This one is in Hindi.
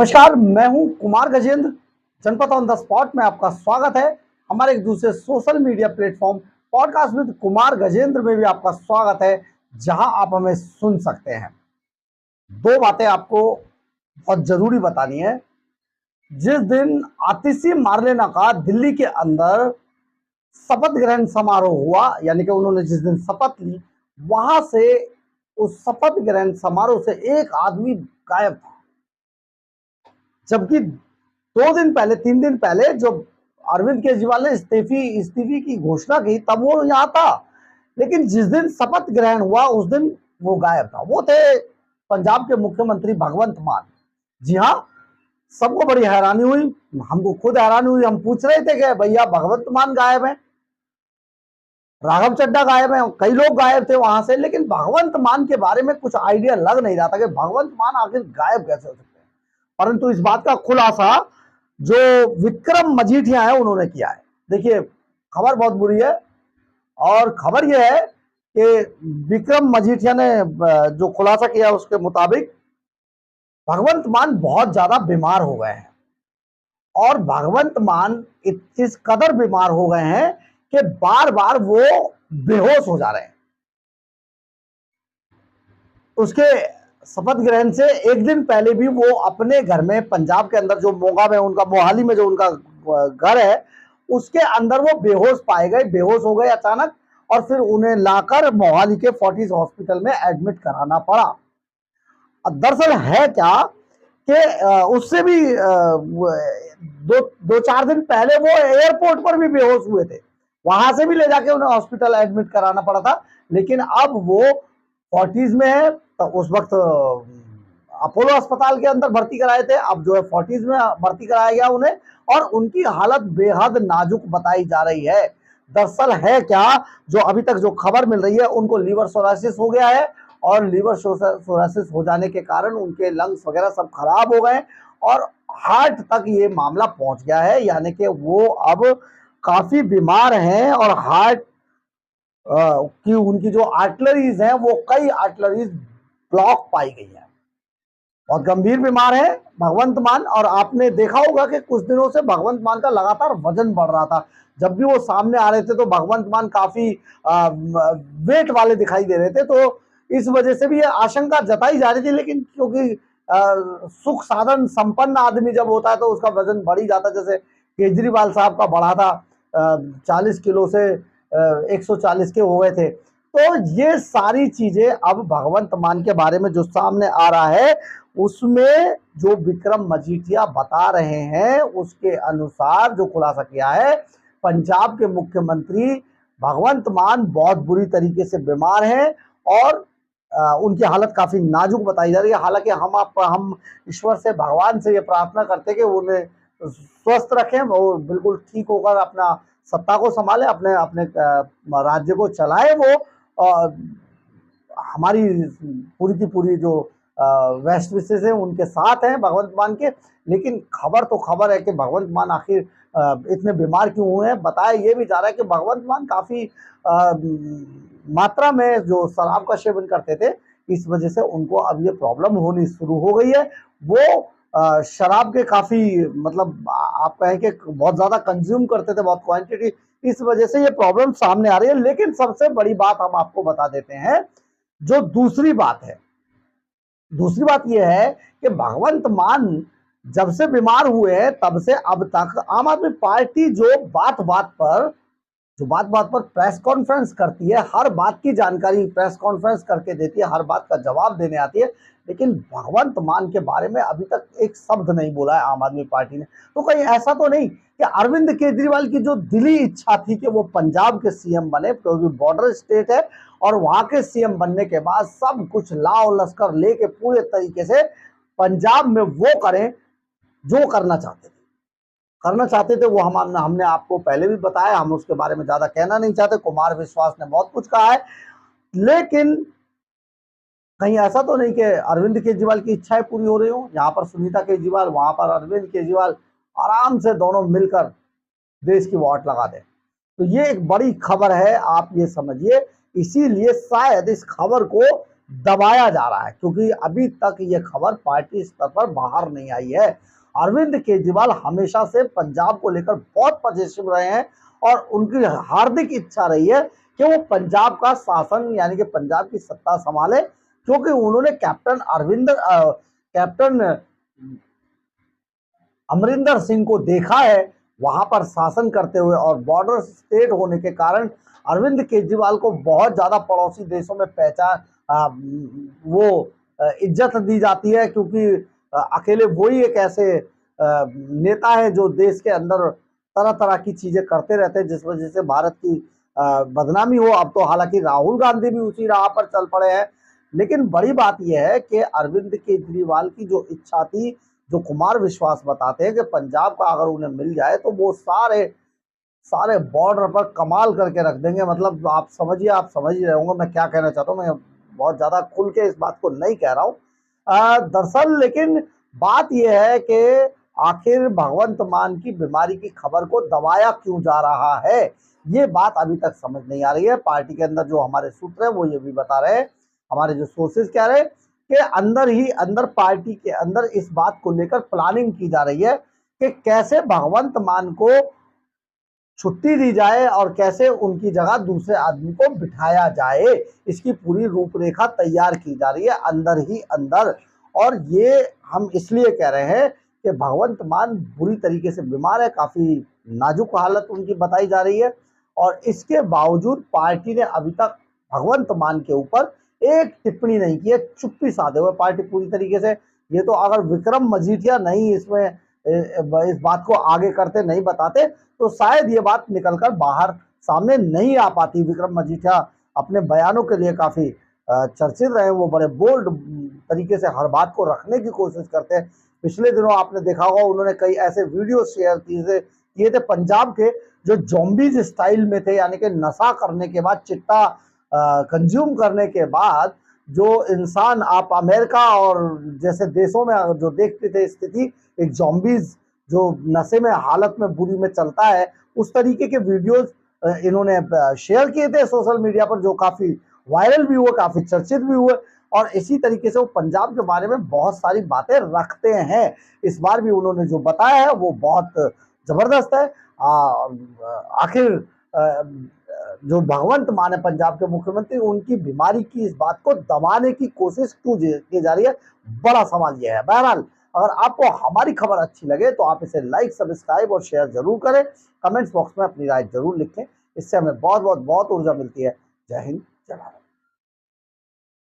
नमस्कार, मैं हूं कुमार गजेंद्र। जनपद ऑन द स्पॉट में आपका स्वागत है। हमारे एक दूसरे social media platform podcast with Kumar Gajendra में भी आपका स्वागत है, जहां आप हमें सुन सकते हैं। दो बातें आपको बहुत जरूरी बतानी है। जिस दिन आतिशी मार्लेना का दिल्ली के अंदर शपथ ग्रहण समारोह हुआ, यानी कि उन्होंने जिस दिन शपथ ली, वहां से उस शपथ ग्रहण समारोह से एक आदमी गायब था। जबकि 2 दिन पहले 3 दिन पहले जो अरविंद केजरीवाल ने इस्तीफे की घोषणा की, तब वो यहाँ था। लेकिन जिस दिन शपथ ग्रहण हुआ उस दिन वो गायब था। वो थे पंजाब के मुख्यमंत्री भगवंत मान। जी हाँ, सबको बड़ी हैरानी हुई, हमको खुद हैरानी हुई। हम पूछ रहे थे कि भैया भगवंत मान गायब है, राघव चड्ढा गायब है, कई लोग गायब थे वहां से, लेकिन भगवंत मान के बारे में कुछ आइडिया लग नहीं रहा था कि भगवंत मान आखिर गायब कैसे हो सकते हैं। परंतु इस बात का खुलासा जो विक्रम मजीठिया है उन्होंने किया है। देखिए, खबर बहुत बुरी है और खबर यह है कि विक्रम मजीठिया ने जो खुलासा किया उसके मुताबिक भगवंत मान बहुत ज्यादा बीमार हो गए हैं और भगवंत मान इस कदर बीमार हो गए हैं कि बार बार वो बेहोश हो जा रहे हैं। उसके शपथ ग्रहण से एक दिन पहले भी वो अपने घर में, पंजाब के अंदर जो मोगा में उनका, मोहाली में जो उनका घर है, उसके अंदर वो बेहोश पाए गए, बेहोश हो गए अचानक, और फिर उन्हें लाकर मोहाली के फोर्टिस हॉस्पिटल में एडमिट कराना पड़ा। दरअसल है क्या कि उससे भी दो चार दिन पहले वो एयरपोर्ट पर भी बेहोश हुए थे, वहां से भी ले जाके उन्हें हॉस्पिटल एडमिट कराना पड़ा था। लेकिन अब वो फोर्टिस में है, तो उस वक्त अपोलो अस्पताल के अंदर भर्ती कराए थे, अब जो है फोर्टिस में भर्ती कराया गया उन्हें, और उनकी हालत बेहद नाजुक बताई जा रही है। दरअसल है क्या, जो अभी तक जो खबर मिल रही है, उनको लीवर सोरासिस हो गया है और लीवर सोरासिस हो जाने के कारण उनके लंग्स वगैरह सब खराब हो गए और हार्ट तक ये मामला पहुंच गया है। यानी कि वो अब काफी बीमार हैं और हार्ट की उनकी जो आर्टलरीज हैं, वो कई आर्टलरीज ब्लॉक पाई गई है। बहुत गंभीर बीमार है भगवंत मान। और आपने देखा होगा कि कुछ दिनों से भगवंत मान का लगातार वजन बढ़ रहा था। जब भी वो सामने आ रहे थे तो भगवंत मान काफी वेट वाले दिखाई दे रहे थे, तो इस वजह से भी ये आशंका जताई जा रही थी। लेकिन क्योंकि सुख साधन संपन्न आदमी जब होता है तो उसका वजन बढ़ ही जाता है। जैसे केजरीवाल साहब का बढ़ा था, 40 किलो से 140 के हो गए थे। तो ये सारी चीजें अब भगवंत मान के बारे में जो सामने आ रहा है, उसमें जो विक्रम मजीठिया बता रहे हैं उसके अनुसार जो खुलासा किया है, पंजाब के मुख्यमंत्री भगवंत मान बहुत बुरी तरीके से बीमार हैं और उनकी हालत काफी नाजुक बताई जा रही है। हालांकि हम ईश्वर से, भगवान से ये प्रार्थना करते हैं कि उन्हें स्वस्थ रखें, वो बिल्कुल ठीक होकर अपना सत्ता को संभाले, अपने अपने राज्य को चलाए। वो हमारी पूरी की पूरी जो वेस्ट विशेष है उनके साथ हैं भगवंत मान के। लेकिन खबर तो खबर है कि भगवंत मान आखिर इतने बीमार क्यों हुए हैं। बताया ये भी जा रहा है कि भगवंत मान काफी मात्रा में जो शराब का सेवन करते थे, इस वजह से उनको अब ये प्रॉब्लम होनी शुरू हो गई है। वो शराब के काफी, मतलब आप कहें कि बहुत ज्यादा कंज्यूम करते थे, बहुत क्वांटिटी, इस वजह से ये प्रॉब्लम सामने आ रही है। लेकिन सबसे बड़ी बात हम आपको बता देते हैं, जो दूसरी बात है, दूसरी बात यह है कि भगवंत मान जब से बीमार हुए हैं तब से अब तक आम आदमी पार्टी जो बात बात पर प्रेस कॉन्फ्रेंस करती है, हर बात की जानकारी प्रेस कॉन्फ्रेंस करके देती है, हर बात का जवाब देने आती है, लेकिन भगवंत मान के बारे में अभी तक एक शब्द नहीं बोला है आम आदमी पार्टी ने। तो कहीं ऐसा तो नहीं कि अरविंद केजरीवाल की जो दिली इच्छा थी कि वो पंजाब के सीएम बने, क्योंकि बॉर्डर स्टेट है, और वहां के सीएम बनने के बाद सब कुछ लाव लश्कर लेके पूरे तरीके से पंजाब में वो करें जो करना चाहते थे। वो हमने आपको पहले भी बताया, हम उसके बारे में ज्यादा कहना नहीं चाहते। कुमार विश्वास ने बहुत कुछ कहा है, लेकिन कहीं ऐसा तो नहीं कि अरविंद केजरीवाल की इच्छाएं पूरी हो रही हो। यहाँ पर सुनीता केजरीवाल, वहां पर अरविंद केजरीवाल, आराम से दोनों मिलकर देश की वाट लगा दें। तो ये एक बड़ी खबर है, आप ये समझिए। इसीलिए शायद इस खबर को दबाया जा रहा है, क्योंकि अभी तक ये खबर पार्टी स्तर पर बाहर नहीं आई है। अरविंद केजरीवाल हमेशा से पंजाब को लेकर बहुत पॉजिटिव रहे हैं और उनकी हार्दिक इच्छा रही है कि वो पंजाब का शासन यानी कि पंजाब की सत्ता संभाले, क्योंकि उन्होंने कैप्टन अमरिंदर सिंह को देखा है वहां पर शासन करते हुए, और बॉर्डर स्टेट होने के कारण अरविंद केजरीवाल को बहुत ज्यादा पड़ोसी देशों में इज्जत दी जाती है, क्योंकि अकेले वही एक ऐसे नेता है जो देश के अंदर तरह तरह की चीजें करते रहते हैं, जिस वजह से भारत की बदनामी हो। अब तो हालांकि राहुल गांधी भी उसी राह पर चल पड़े हैं, लेकिन बड़ी बात यह है कि अरविंद केजरीवाल की जो इच्छा थी, जो कुमार विश्वास बताते हैं कि पंजाब का अगर उन्हें मिल जाए तो वो सारे बॉर्डर पर कमाल करके रख देंगे। मतलब आप समझिए, आप समझ ही रहे होंगे मैं क्या कहना चाहता हूँ। मैं बहुत ज्यादा खुल के इस बात को नहीं कह रहा हूँ दरअसल, लेकिन बात यह है कि आखिर भगवंत मान की बीमारी की खबर को दबाया क्यों जा रहा है, ये बात अभी तक समझ नहीं आ रही है। पार्टी के अंदर जो हमारे सूत्र है वो ये भी बता रहे हैं, हमारे जो सोर्सेज कह रहे हैं कि अंदर ही अंदर पार्टी के अंदर इस बात को लेकर प्लानिंग की जा रही है कि कैसे भगवंत मान को छुट्टी दी जाए और कैसे उनकी जगह दूसरे आदमी को बिठाया जाए। इसकी पूरी रूपरेखा तैयार की जा रही है अंदर ही अंदर। और ये हम इसलिए कह रहे हैं कि भगवंत मान बुरी तरीके से बीमार है, काफी नाजुक हालत उनकी बताई जा रही है, और इसके बावजूद पार्टी ने अभी तक भगवंत मान के ऊपर एक टिप्पणी नहीं की है। चुप्पी साधे हुए पार्टी पूरी तरीके से। ये तो अगर विक्रम मजीठिया नहीं इसमें इस बात को आगे करते, नहीं बताते, तो शायद ये बात निकलकर बाहर सामने नहीं आ पाती। विक्रम मजीठिया अपने बयानों के लिए काफी चर्चित रहे, वो बड़े बोल्ड तरीके से हर बात को रखने की कोशिश करते हैं। पिछले दिनों आपने देखा होगा उन्होंने कई ऐसे वीडियो शेयर किए थे पंजाब के, जो ज़ॉम्बीज स्टाइल में थे, यानी कि नशा करने के बाद, चिट्टा कंज्यूम करने के बाद जो इंसान आप अमेरिका और जैसे देशों में जो देखते थे स्थिति, एक ज़ॉम्बीज जो नशे में हालत में बुरी में चलता है, उस तरीके के वीडियोस इन्होंने शेयर किए थे सोशल मीडिया पर, जो काफी वायरल भी हुए, काफी चर्चित भी हुए। और इसी तरीके से वो पंजाब के बारे में बहुत सारी बातें रखते हैं। इस बार भी उन्होंने जो बताया है वो बहुत जबरदस्त है। आखिर जो भगवंत मान है पंजाब के मुख्यमंत्री, उनकी बीमारी की इस बात को दबाने की कोशिश क्यों की जा रही है, बड़ा सवाल यह है। बहरहाल, अगर आपको हमारी खबर अच्छी लगे तो आप इसे लाइक, सब्सक्राइब और शेयर जरूर करें। कमेंट्स बॉक्स में अपनी राय जरूर लिखें, इससे हमें बहुत बहुत बहुत ऊर्जा मिलती है। जय हिंद, जय भारत।